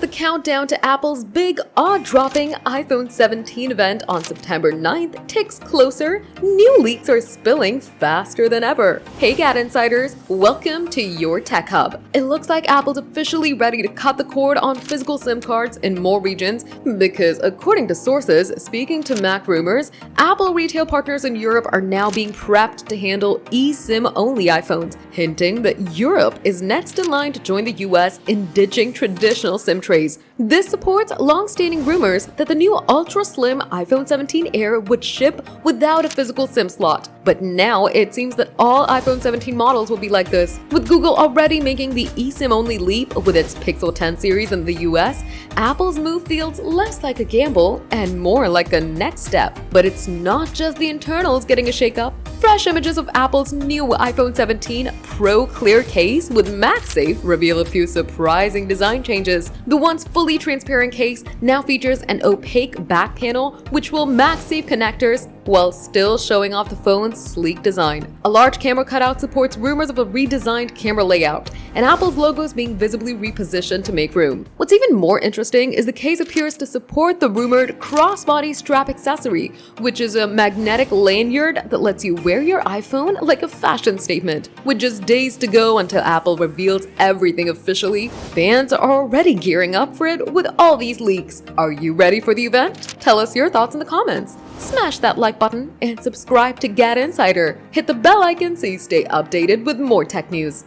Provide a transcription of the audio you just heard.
the countdown to Apple's big, awe-dropping iPhone 17 event on September 9th ticks closer, new leaks are spilling faster than ever. Hey GadInsiders, welcome to your Tech Hub. It looks like Apple's officially ready to cut the cord on physical SIM cards in more regions because, according to sources speaking to Mac Rumors, Apple retail partners in Europe are now being prepped to handle eSIM-only iPhones, hinting that Europe is next in line to join the US in ditching traditional SIM trays. This supports long-standing rumors that the new ultra-slim iPhone 17 Air would ship without a physical SIM slot. But now it seems that all iPhone 17 models will be like this. With Google already making the eSIM-only leap with its Pixel 10 series in the US, Apple's move feels less like a gamble and more like a next step. But it's not just the internals getting a shakeup. Fresh images of Apple's new iPhone 17 Pro Clear case with MagSafe reveal a few surprising design changes. The once fully transparent case now features an opaque back panel which will MagSafe connectors while still showing off the phone's sleek design. A large camera cutout supports rumors of a redesigned camera layout, and Apple's logo is being visibly repositioned to make room. What's even more interesting is the case appears to support the rumored crossbody strap accessory, which is a magnetic lanyard that lets you wear your iPhone like a fashion statement. With just days to go until Apple reveals everything officially, fans are already gearing up for it with all these leaks. Are you ready for the event? Tell us your thoughts in the comments. Smash that like button and subscribe to GadInsider. Hit the bell icon so you stay updated with more tech news.